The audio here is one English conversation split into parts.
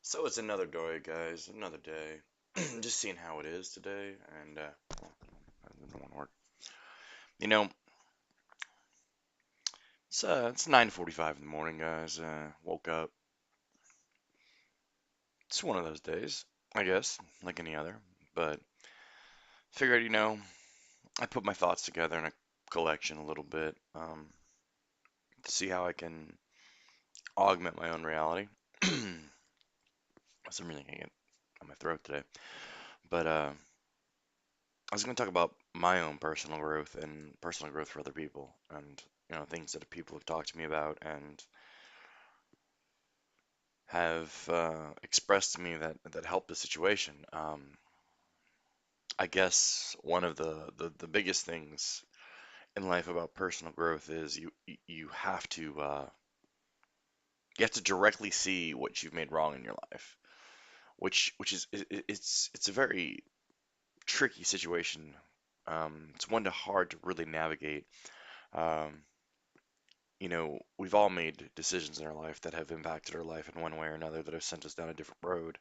So it's another day, guys. Another day. Just seeing how it is today, and I don't want to work. You know, it's 9:45 in the morning, guys. Woke up. It's one of those days, I guess, like any other. But figured, I put my thoughts together in a collection a little bit, to see how I can augment my own reality. Some reason I can't get on my throat today. But I was going to talk about my own personal growth and personal growth for other people, and things that people have talked to me about and have expressed to me that helped the situation. I guess one of the biggest things in life about personal growth is you have to directly see what you've made wrong in your life, which is it's a very tricky situation. It's one to hard to really navigate. Um, we've all made decisions in our life that have impacted our life in one way or another that have sent us down a different road,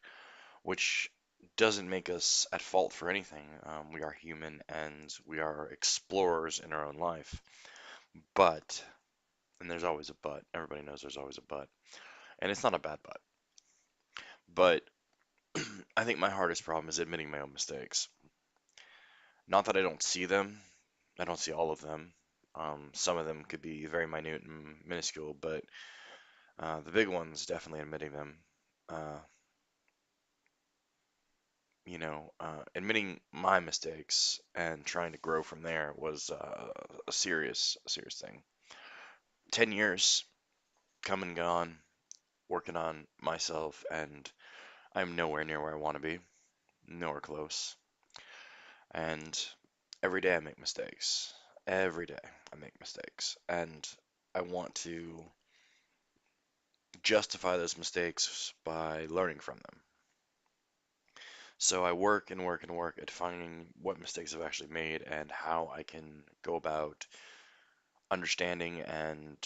which doesn't make us at fault for anything. We are human and we are explorers in our own life. But, and there's always a but, everybody knows there's always a but, and it's not a bad but I think my hardest problem is admitting my own mistakes. Not that I don't see them, I don't see all of them. Some of them could be very minute and minuscule, but the big ones, definitely admitting them. Uh, Admitting my mistakes and trying to grow from there was a serious thing. 10 years come and gone working on myself, and I'm nowhere near where I want to be, nowhere close. And every day I make mistakes. Every day I make mistakes. And I want to justify those mistakes by learning from them. So I work and work and work at finding what mistakes I've actually made and how I can go about understanding and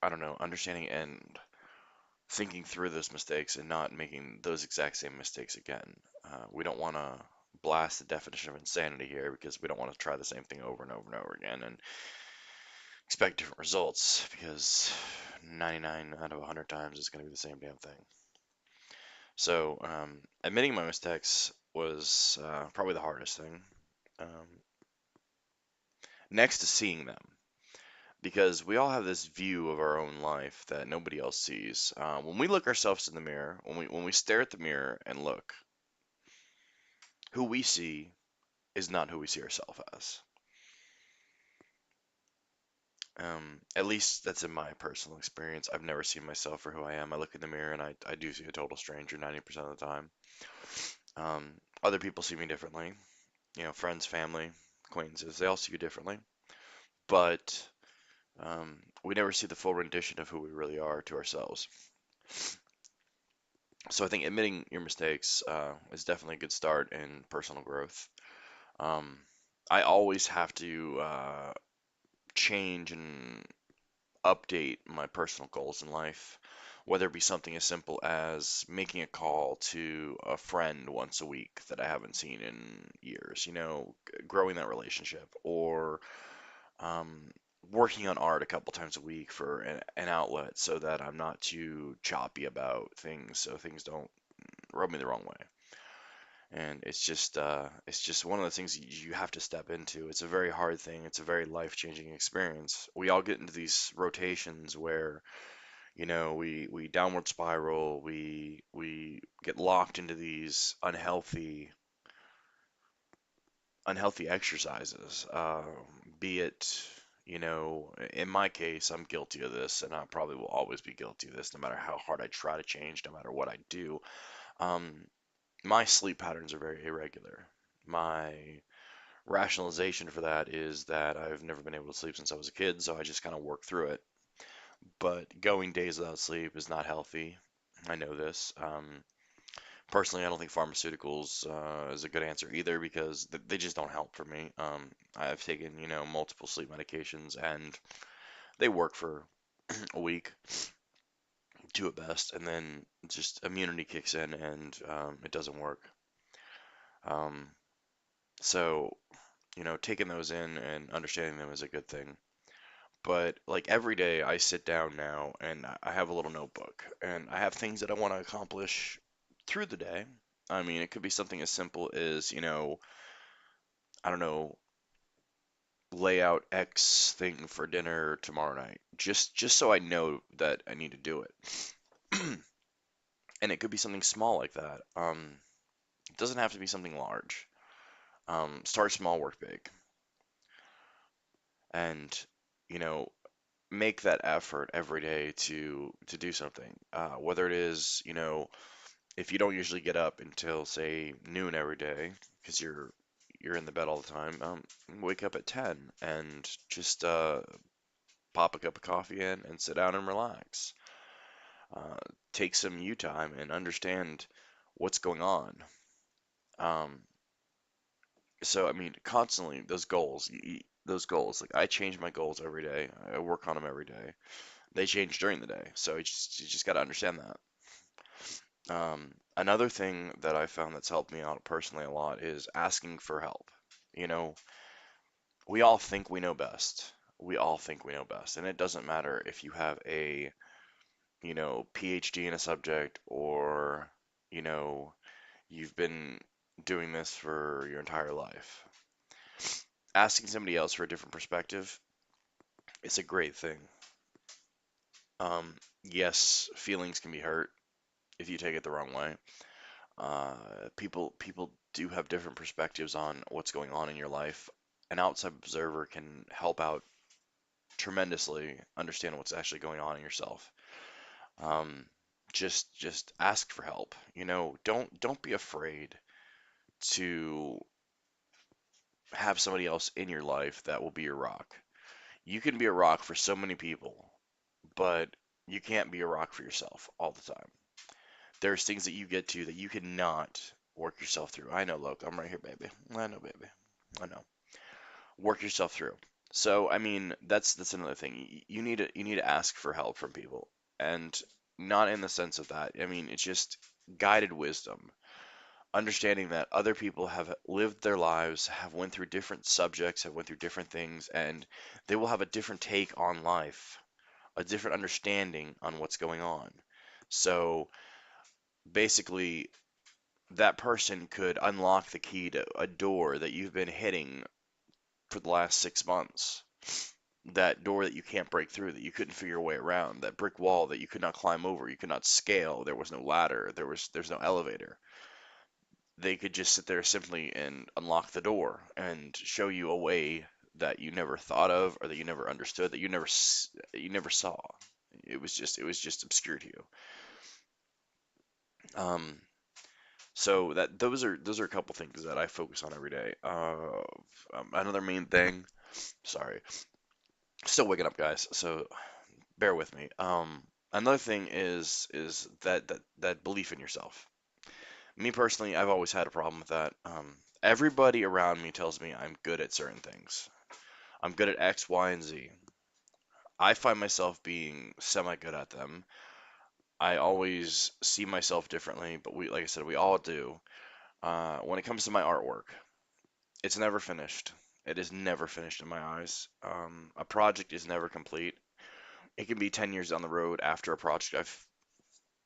I don't know, understanding and thinking through those mistakes and not making those exact same mistakes again. We don't want to blast the definition of insanity here because we don't want to try the same thing over and over and over again and expect different results because 99 out of 100 times it's going to be the same damn thing. So, admitting my mistakes was probably the hardest thing. Um, Next to seeing them, because we all have this view of our own life that nobody else sees. When we look ourselves in the mirror, when we stare at the mirror and look, who we see is not who we see ourselves as. At least that's in my personal experience. I've never seen myself for who I am. I look in the mirror and I do see a total stranger 90% of the time. Other people see me differently. Friends, family, acquaintances, they all see you differently. But we never see the full rendition of who we really are to ourselves. So I think admitting your mistakes is definitely a good start in personal growth. Um, I always have to change and update my personal goals in life, whether it be something as simple as making a call to a friend once a week that I haven't seen in years, growing that relationship, or um, working on art a couple times a week for an outlet so that I'm not too choppy about things so things don't rub me the wrong way. And it's just one of the things you have to step into. It's a very hard thing. It's a very life-changing experience. We all get into these rotations where, we downward spiral, we get locked into these unhealthy exercises. Be it, in my case, I'm guilty of this, and I probably will always be guilty of this, no matter how hard I try to change, no matter what I do. Um, my sleep patterns are very irregular. My rationalization for that is that I've never been able to sleep since I was a kid, so I just kind of work through it. But going days without sleep is not healthy. I know this. Personally, I don't think pharmaceuticals is a good answer either because they just don't help for me. I've taken, multiple sleep medications and they work for a week, do it best, and then just immunity kicks in and it doesn't work. Um, so, taking those in and understanding them is a good thing. But like every day, I sit down now and I have a little notebook and I have things that I want to accomplish through the day. I mean, it could be something as simple as, I don't know, lay out X thing for dinner tomorrow night, just so I know that I need to do it. And it could be something small like that. It doesn't have to be something large. Start small, work big, and you know, make that effort every day to do something. Whether it is, if you don't usually get up until say noon every day because you're in the bed all the time, wake up at 10 and just pop a cup of coffee in and sit down and relax. Uh, take some you time and understand what's going on. Um, so I mean, constantly those goals. Like I change my goals every day. I work on them every day. They change during the day, so you just got to understand that. Another thing that I found that's helped me out personally a lot is asking for help. You know, we all think we know best. We all think we know best, and it doesn't matter if you have a PhD in a subject or you know you've been doing this for your entire life. Asking somebody else for a different perspective is a great thing. Yes, feelings can be hurt if you take it the wrong way. People do have different perspectives on what's going on in your life. An outside observer can help out tremendously, understand what's actually going on in yourself. Um, just ask for help. Don't be afraid to have somebody else in your life that will be your rock. You can be a rock for so many people, but you can't be a rock for yourself all the time. There's things that you get to that you cannot work yourself through. I know, look, I'm right here, baby. I know, baby. I know. Work yourself through. So, I mean, that's another thing. You need to ask for help from people, and not in the sense of that. I mean, it's just guided wisdom, understanding that other people have lived their lives, have went through different subjects, have went through different things, and they will have a different take on life, a different understanding on what's going on. So, basically, that person could unlock the key to a door that you've been hitting for the last 6 months. That door that you can't break through, that you couldn't figure a way around, that brick wall that you could not climb over, you could not scale, there was no ladder, there's no elevator. They could just sit there simply and unlock the door and show you a way that you never thought of or that you never understood, that you never saw. It was just obscure to you. Um, so those are a couple things that I focus on every day. Another main thing. Sorry, still waking up, guys. So bear with me. Another thing is that belief in yourself. Me personally, I've always had a problem with that. Everybody around me tells me I'm good at certain things. I'm good at X, Y, and Z. I find myself being semi good at them. I always see myself differently, but like I said, we all do. When it comes to my artwork, it's never finished. It is never finished in my eyes. A project is never complete. It can be 10 years down the road after a project I've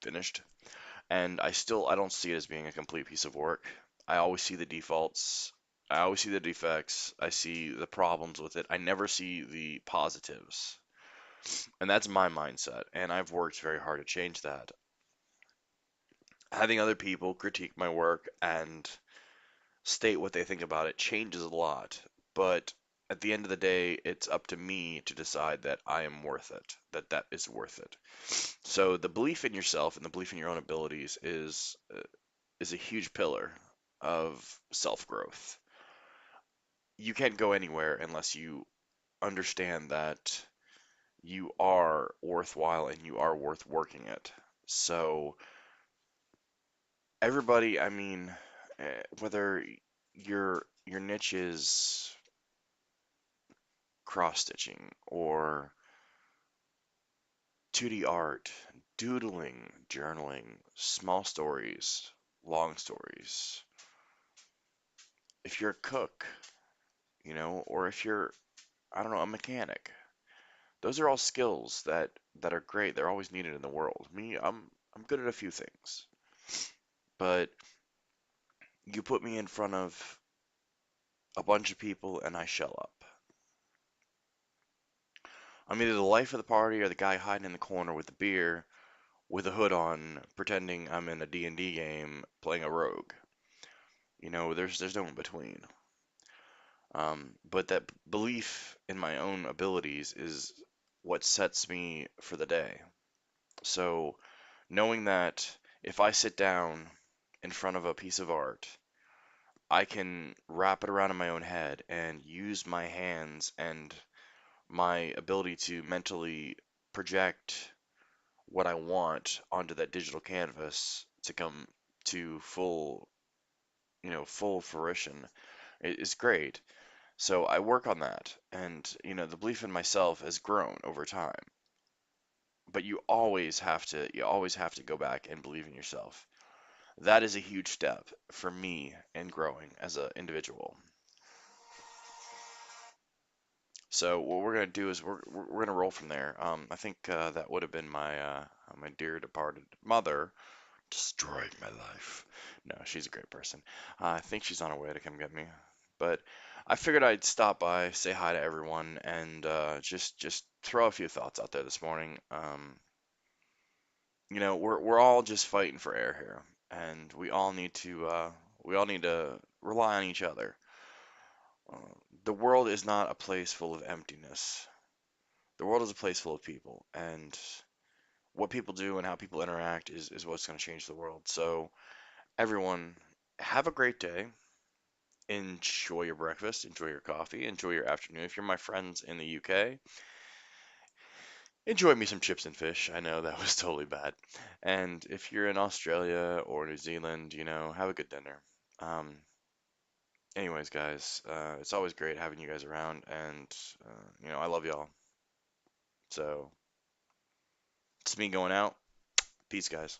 finished, and I don't see it as being a complete piece of work. I always see the defaults. I always see the defects. I see the problems with it. I never see the positives. And that's my mindset, and I've worked very hard to change that. Having other people critique my work and state what they think about it changes a lot, but at the end of the day, it's up to me to decide that I am worth it, that is worth it. So the belief in yourself and the belief in your own abilities is a huge pillar of self-growth. You can't go anywhere unless you understand that you are worthwhile and you are worth working at. So everybody, I mean, whether your niche is cross stitching or 2D art, doodling, journaling, small stories, long stories. If you're a cook, or if you're, I don't know, a mechanic, those are all skills that are great. They're always needed in the world. Me, I'm good at a few things, but you put me in front of a bunch of people and I shell up. I'm either the life of the party or the guy hiding in the corner with the beer, with a hood on, pretending I'm in a D&D game playing a rogue. There's no in between. But that belief in my own abilities is what sets me for the day. So knowing that if I sit down in front of a piece of art, I can wrap it around in my own head and use my hands and my ability to mentally project what I want onto that digital canvas to come to full fruition is great. So I work on that, and the belief in myself has grown over time. But you always have to go back and believe in yourself. That is a huge step for me in growing as an individual. So what we're gonna do is we're gonna roll from there. I think that would have been my dear departed mother destroying my life. No, she's a great person. I think she's on her way to come get me. But I figured I'd stop by, say hi to everyone, and just throw a few thoughts out there this morning. We're all just fighting for air here, and we all need to rely on each other. Uh, the world is not a place full of emptiness. The world is a place full of people, and what people do and how people interact is what's going to change the world. So everyone, have a great day. Enjoy your breakfast, enjoy your coffee, enjoy your afternoon. If you're my friends in the UK, enjoy me some chips and fish. I know that was totally bad. And if you're in Australia or New Zealand, have a good dinner. Um, anyways, guys, it's always great having you guys around, and I love y'all. So it's me going out. Peace, guys.